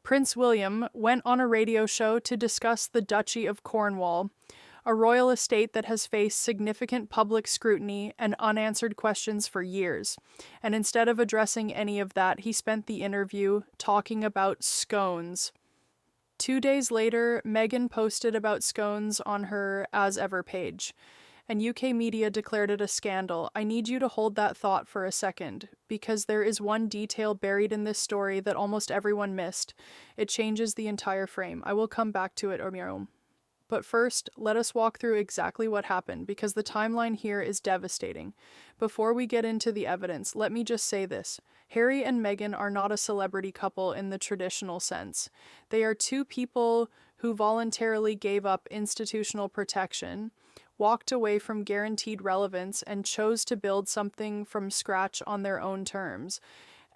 Prince William went on a radio show to discuss the Duchy of Cornwall, a royal estate that has faced significant public scrutiny and unanswered questions for years. And instead of addressing any of that, he spent the interview talking about scones. 2 days later, Meghan posted about scones on her As Ever page, and UK media declared it a scandal. I need you to hold that thought for a second, because there is one detail buried in this story that almost everyone missed. It changes the entire frame. I will come back to it, Omiro. But first, let us walk through exactly what happened, because the timeline here is devastating. Before we get into the evidence, let me just say this. Harry and Meghan are not a celebrity couple in the traditional sense. They are two people who voluntarily gave up institutional protection, walked away from guaranteed relevance, and chose to build something from scratch on their own terms.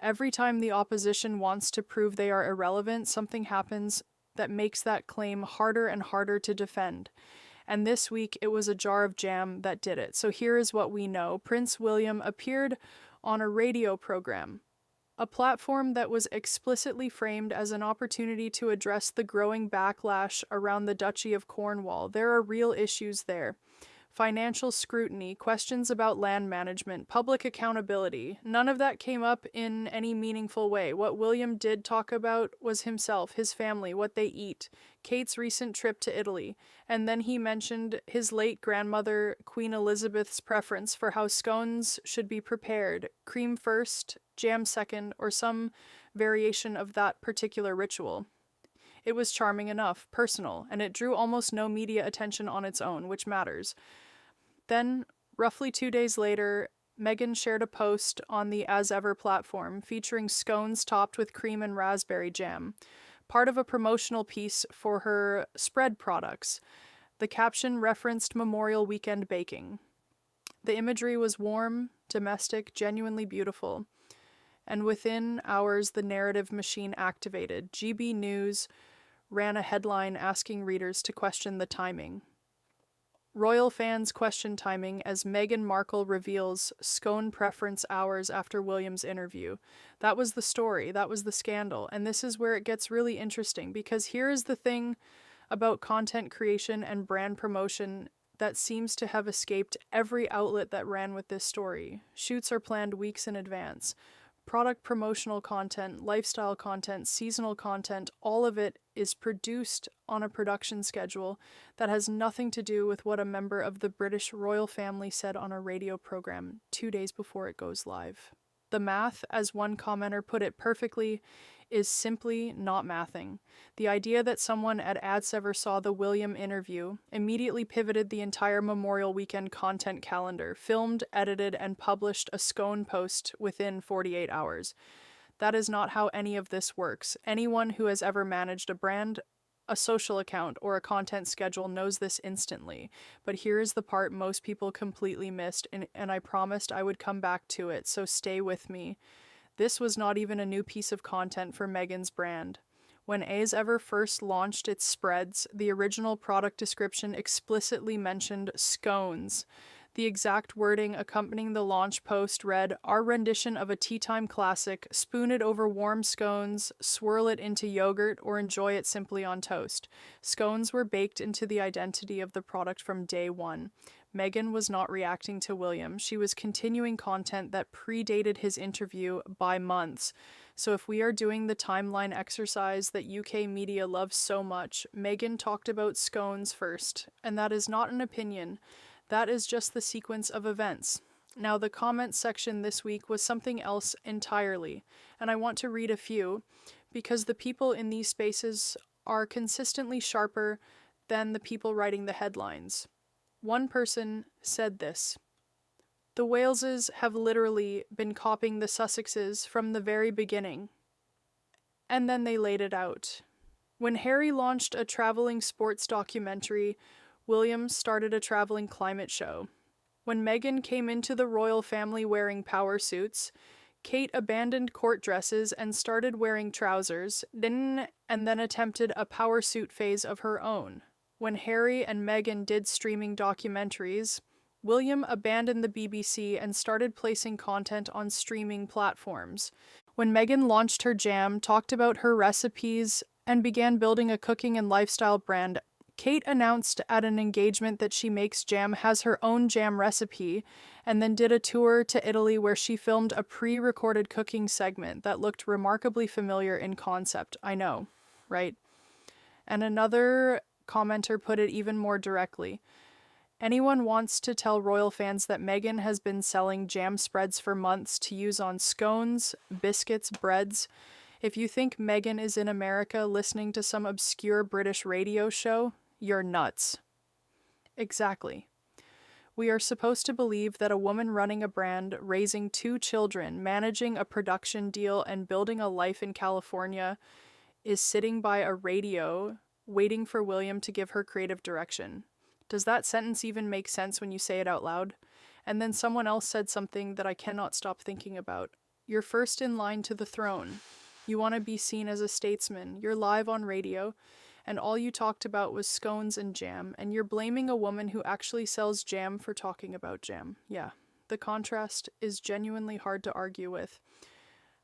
Every time the opposition wants to prove they are irrelevant, something happens that makes that claim harder and harder to defend. And this week, it was a jar of jam that did it. So here is what we know. Prince William appeared on a radio program, a platform that was explicitly framed as an opportunity to address the growing backlash around the Duchy of Cornwall. There are real issues there. Financial scrutiny, questions about land management, public accountability. None of that came up in any meaningful way. What William did talk about was himself, his family, what they eat, Kate's recent trip to Italy, and then he mentioned his late grandmother, Queen Elizabeth's preference for how scones should be prepared, cream first, jam second, or some variation of that particular ritual. It was charming enough, personal, and it drew almost no media attention on its own, which matters. Then, roughly 2 days later, Meghan shared a post on the As Ever platform featuring scones topped with cream and raspberry jam, part of a promotional piece for her spread products. The caption referenced Memorial Weekend baking. The imagery was warm, domestic, genuinely beautiful. And within hours, the narrative machine activated. GB News ran a headline asking readers to question the timing. Royal fans question timing as Meghan Markle reveals scone preference hours after William's interview. That was the story, that was the scandal, and this is where it gets really interesting, because here is the thing about content creation and brand promotion that seems to have escaped every outlet that ran with this story. Shoots are planned weeks in advance. Product promotional content, lifestyle content, seasonal content, all of it is produced on a production schedule that has nothing to do with what a member of the British royal family said on a radio program 2 days before it goes live. The math, as one commenter put it perfectly, is simply not mathing. The idea that someone at As Ever saw the William interview immediately pivoted the entire Memorial Weekend content calendar, filmed, edited, and published a scone post within 48 hours. That is not how any of this works. Anyone who has ever managed a brand, a social account, or a content schedule knows this instantly. But here is the part most people completely missed, and I promised I would come back to it, so stay with me. This was not even a new piece of content for Meghan's brand. When As Ever first launched its spreads, the original product description explicitly mentioned scones. The exact wording accompanying the launch post read, "Our rendition of a tea time classic, spoon it over warm scones, swirl it into yogurt, or enjoy it simply on toast." Scones were baked into the identity of the product from day one. Meghan was not reacting to William. She was continuing content that predated his interview by months. So if we are doing the timeline exercise that UK media loves so much, Meghan talked about scones first, and that is not an opinion. That is just the sequence of events. Now, the comments section this week was something else entirely, and I want to read a few, because the people in these spaces are consistently sharper than the people writing the headlines. One person said this: "The Waleses have literally been copying the Sussexes from the very beginning." And then they laid it out. When Harry launched a traveling sports documentary, William started a traveling climate show. When Meghan came into the royal family wearing power suits, Kate abandoned court dresses and started wearing trousers, and then attempted a power suit phase of her own. When Harry and Meghan did streaming documentaries, William abandoned the BBC and started placing content on streaming platforms. When Meghan launched her jam, talked about her recipes, and began building a cooking and lifestyle brand, Kate announced at an engagement that she makes jam, has her own jam recipe, and then did a tour to Italy where she filmed a pre-recorded cooking segment that looked remarkably familiar in concept. I know, right? And another commenter put it even more directly. Anyone wants to tell royal fans that Meghan has been selling jam spreads for months to use on scones, biscuits, breads. If you think Meghan is in America listening to some obscure British radio show, you're nuts. Exactly. We are supposed to believe that a woman running a brand, raising 2 children, managing a production deal, and building a life in California is sitting by a radio waiting for William to give her creative direction. Does that sentence even make sense when you say it out loud? And then someone else said something that I cannot stop thinking about. You're first in line to the throne. You want to be seen as a statesman. You're live on radio, and all you talked about was scones and jam, and you're blaming a woman who actually sells jam for talking about jam. Yeah, the contrast is genuinely hard to argue with.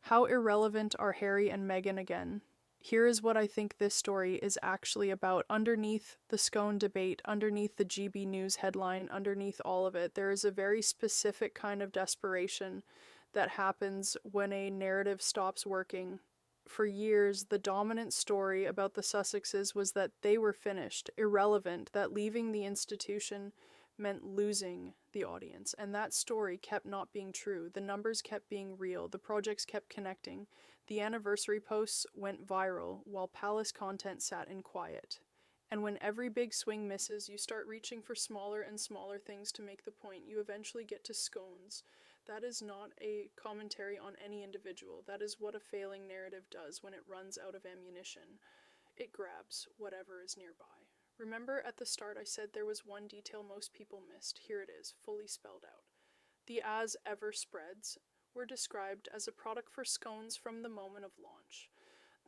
How irrelevant are Harry and Meghan again? Here is what I think this story is actually about. Underneath the Scone debate, underneath the GB News headline, underneath all of it, there is a very specific kind of desperation that happens when a narrative stops working. For years, the dominant story about the Sussexes was that they were finished, irrelevant, that leaving the institution meant losing the audience. And that story kept not being true. The numbers kept being real. The projects kept connecting. The anniversary posts went viral while palace content sat in quiet. And when every big swing misses, you start reaching for smaller and smaller things to make the point. You eventually get to scones. That is not a commentary on any individual. That is what a failing narrative does when it runs out of ammunition. It grabs whatever is nearby. Remember at the start I said there was one detail most people missed. Here it is, fully spelled out. The As Ever spreads were described as a product for scones from the moment of launch.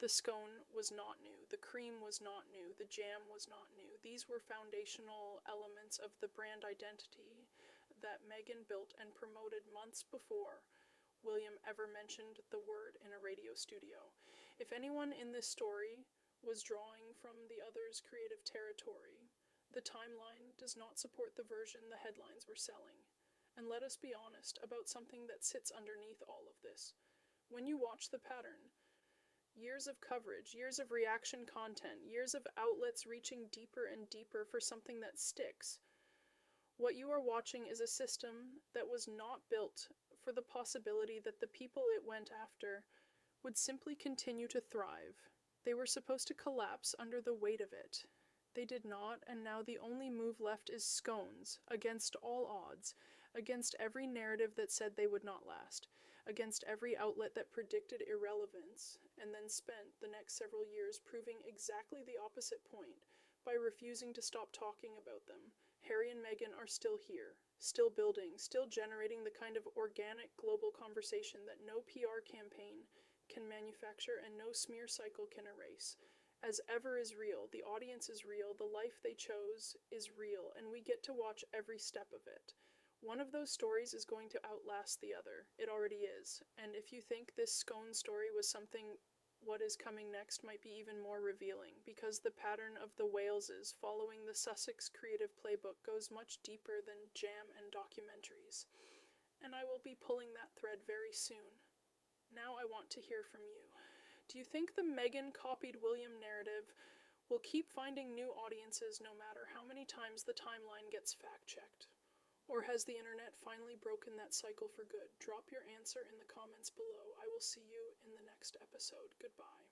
The scone was not new, the cream was not new, the jam was not new. These were foundational elements of the brand identity that Meghan built and promoted months before William ever mentioned the word in a radio studio. If anyone in this story was drawing from the other's creative territory, the timeline does not support the version the headlines were selling. And let us be honest about something that sits underneath all of this. When you watch the pattern, years of coverage, years of reaction content, years of outlets reaching deeper and deeper for something that sticks, what you are watching is a system that was not built for the possibility that the people it went after would simply continue to thrive. They were supposed to collapse under the weight of it. They did not, and now the only move left is scones, against all odds, against every narrative that said they would not last, against every outlet that predicted irrelevance, and then spent the next several years proving exactly the opposite point by refusing to stop talking about them. Harry and Meghan are still here, still building, still generating the kind of organic global conversation that no PR campaign can manufacture and no smear cycle can erase. As Ever is real, the audience is real, the life they chose is real, and we get to watch every step of it. One of those stories is going to outlast the other. It already is. And if you think this Scone story was something, what is coming next might be even more revealing, because the pattern of the Waleses following the Sussex creative playbook goes much deeper than jam and documentaries. And I will be pulling that thread very soon. Now I want to hear from you. Do you think the Meghan copied William narrative will keep finding new audiences no matter how many times the timeline gets fact-checked? Or has the internet finally broken that cycle for good? Drop your answer in the comments below. I will see you in the next episode. Goodbye.